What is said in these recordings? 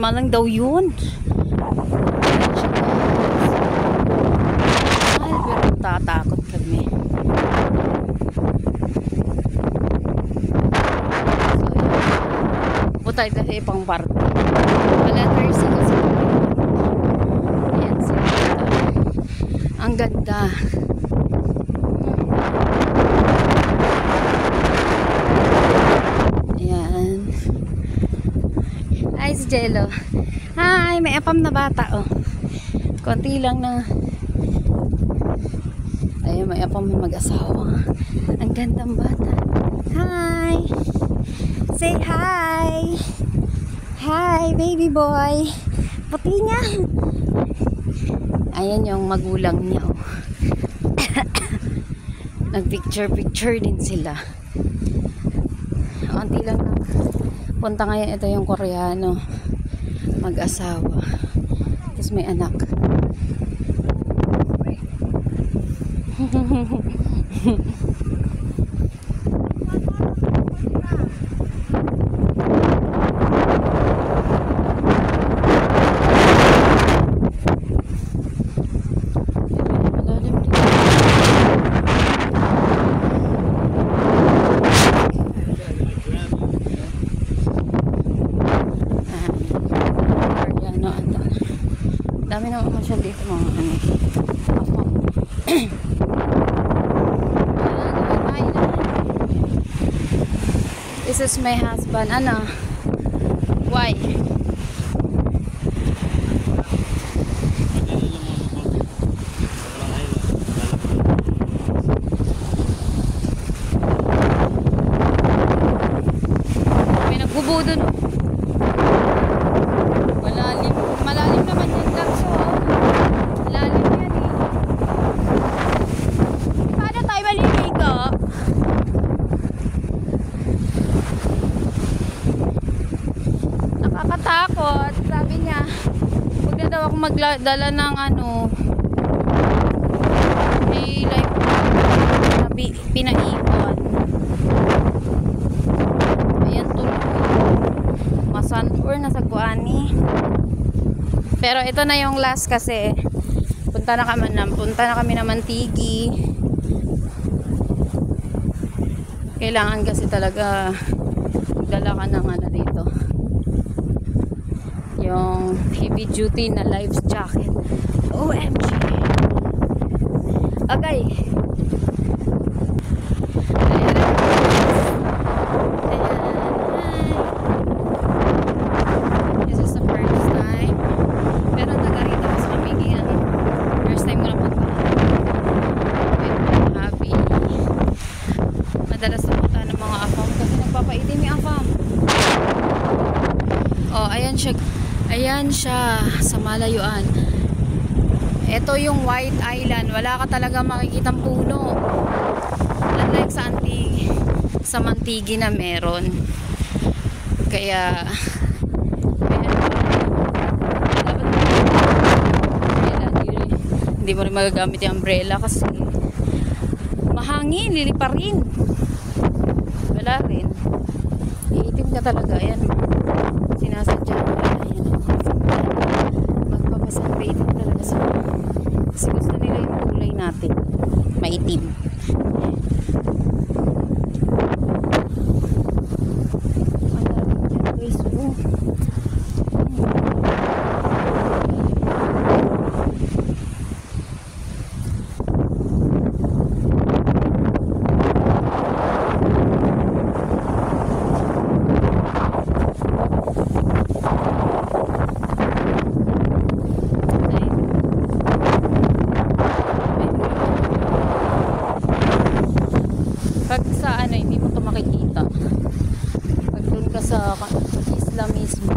tama lang daw yun. Ay, pero tatakot kami. So, yun. Butay na sa ibang parte. Letter C kasi. Ayan, so, ang ganda. Ayan. Ay, si Jello. Hi, may apam na bata, oh. Konti lang na. Ayun, may apam na mag-asawa. Ang gandang bata. Hi! Say hi! Hi, baby boy! Puti niya! Ayan yung magulang niya, oh. Nag-picture-picture din sila. Konti lang na. Punta ngayon, ito yung Koreano. Mag-asawa. Tapos may anak. Dami na masyal dito mga ano. This is my husband. Ano? Why? May nagbubo dun. Malalim naman yan lang. So, malalim yan eh. Paano tayo maliligo? Nakakatakot. Sabi niya, huwag na daw ako magdala ng ano, may life na pinaipon. Ayan tuloy. Masanpur na sa Guani. Pero ito na yung last kasi punta na kami naman Tigi. Kailangan kasi talaga dala ka ng ano dito, yung heavy duty na life jacket. OMG. Okay. Madalas na punta ng mga afam kasi nagpapaitim yung afam. Oh, ayan siya. Ayan siya sa malayuan. Ito yung White Island. Wala ka talaga makikitang puno. Unlike sa Mantigi na meron. Kaya hindi mo rin magagamit yung umbrella kasi mahangin, lilipa rin. Wala rin. Iitim ka talaga. Ayan. Sinasadya ko. Ayan. Magpapasunbathing talaga sila. Kasi gusto nila yung kulay natin. Maitim. Pag sa ano, hindi mo ito makikita. Pag doon ka sa isla mismo,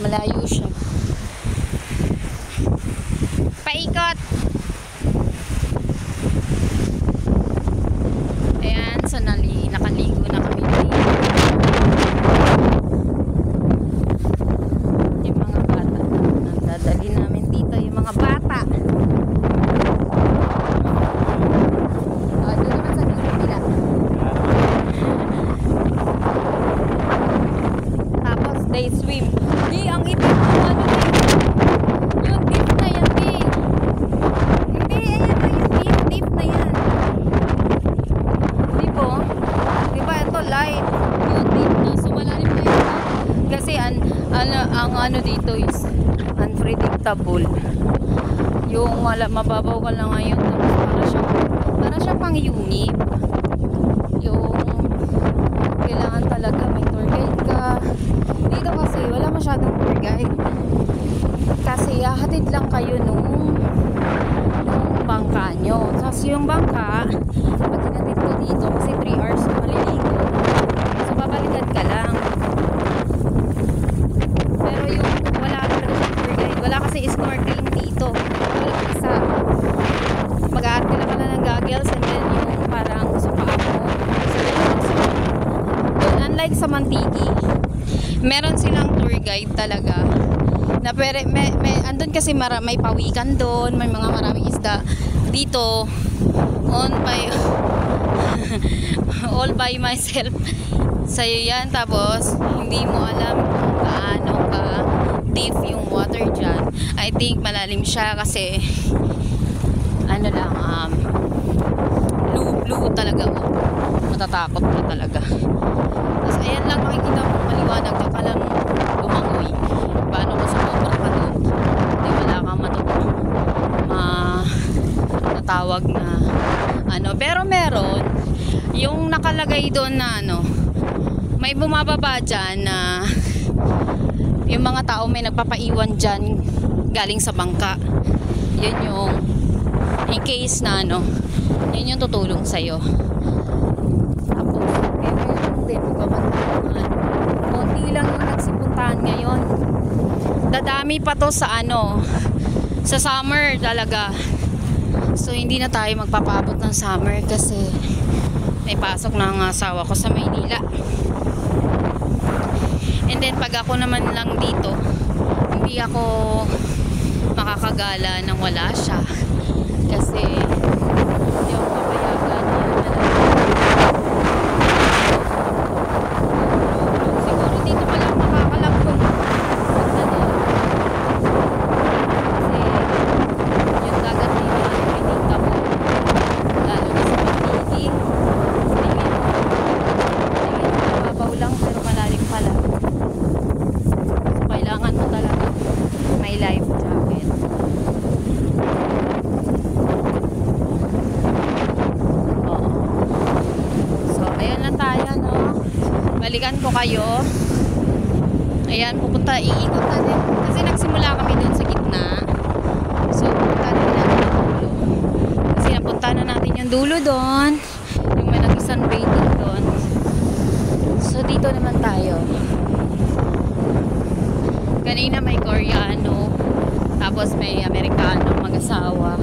malayo siya. Paikot! Ayan, so nakaligo na kami dito. Yung mga bata nadadali namin dito, yung mga bata. Doon naman sa dulo nila. Tapos they swim. Ang comfortable. Yung mababaw ka lang ngayon, para siyang pang-unit. Yung kailangan talaga may tour guide ka. Dito kasi wala masyadong tour guide. Kasi hatid lang kayo nung bangka nyo. Tapos yung bangka, pag hinatid ko dito, kasi 3 hours na maliligo, so babalikan ka lang. Pero yung wala talaga siyang tour guide, wala kasi snorkeling dito. Wala isa. Mag-aarte lang ka na ng goggles and then yung parang sa paa mo. So, unlike sa Mantiki, meron silang tour guide talaga. Na andun kasi may pawikan doon, may mga maraming isda. Dito, all by myself. Sa'yo yan, tapos hindi mo alam paano ka deep yung water dyan. I think malalim siya kasi ano lang, blue talaga. Matatakot ka talaga. Tapos ayan lang, makikita mo maliwanag ka lang bumangoy. Paano ko sumobra ka doon? Hindi wala kang natawag na ano. Pero meron yung nakalagay doon na ano, may bumababa dyan na yung mga tao may nagpapaiwan dyan galing sa bangka. Yun yung in case na ano, yun yung tutulong sa'yo. Tapos meron din magpapantahan. Konti lang yung nagsipuntahan ngayon. Dadami pa to sa ano, sa summer talaga. So hindi na tayo magpapabot ng summer kasi may pasok na ang asawa ko sa Maynila. And then pag ako naman lang dito, hindi ako makakagala nang wala siya kasi hindi ako papayagan na siguro dito pa lang makakalagpong kasi yung dagat dito pinika mo lalo na sa Pagpigi tingin mababaw lang pero malalim pala, so kailangan mo talaga may life jacket. Oo. So ayan lang tayo, no? Balikan ko kayo. Ayan, iikot natin kasi nagsimula kami dun sa gitna. So pupunta natin yung dulo kasi napunta na natin yung dulo doon, yung may nag-sunbathing doon. So dito naman tayo. Kanina may Koreano, tapos may Amerikano mag-asawa,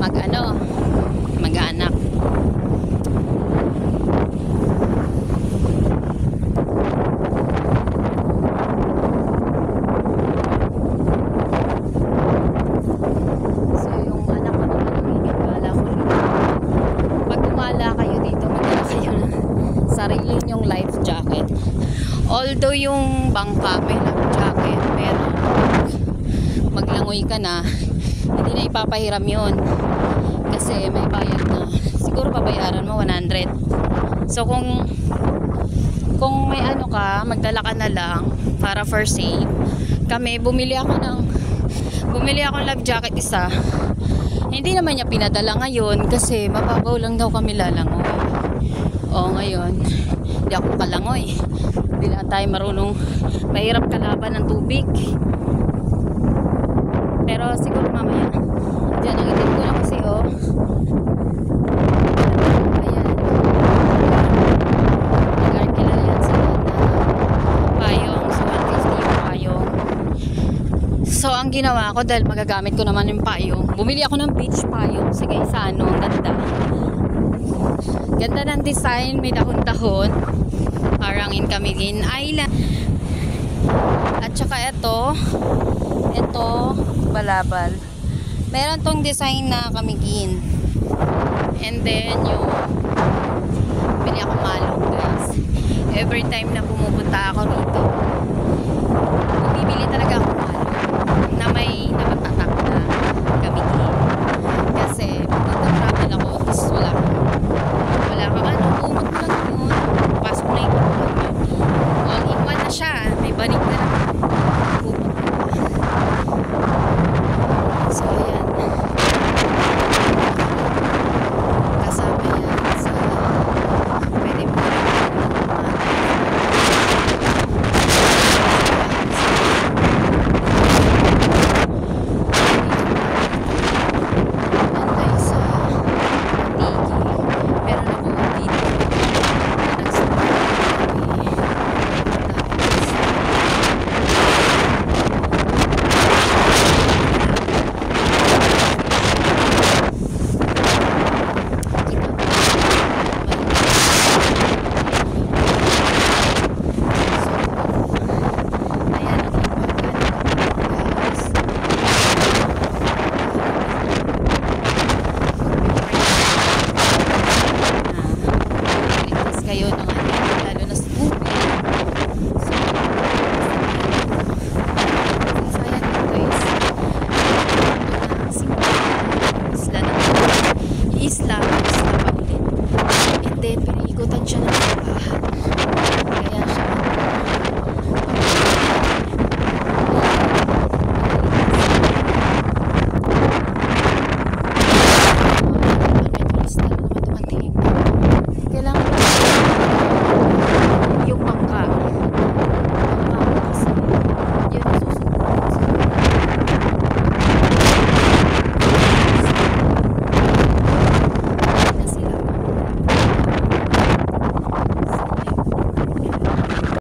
mag-anak. So yung anak ko naman ang inigala ko dito. Pag gumala kayo dito, magdala kayo ng sarili nyong life jacket. Although yung bangka may life jacket, pero maglangoy ka na, hindi na ipapahiram yun kasi may bayad na. Siguro babayaran mo 100. So kung may ano ka, magdala ka na lang para for safe. Kami, bumili ako ng life jacket isa. Hindi naman niya pinadala ngayon kasi mababaw lang daw kami lalangoy. O ngayon, hindi ako kalangoy. Hindi na tayo marunong, mahirap kalaban ng tubig. Pero siguro mamaya. Diyan ang itin ko na kasi oh. Ayan. Nag-arkila yan sila na payong. So 150 yung payong. So ang ginawa ko dahil magagamit ko naman yung payong, bumili ako ng beach payong. Sige, sa ano, ganda. Ganda ng design, may dahon-dahon. Parang in Camiguin Island. At saka ito balabal. Meron tong design na Camiguin. And then yung bili ako malong, guys. Every time na pumupunta ako rito, bumibili talaga ako malong na may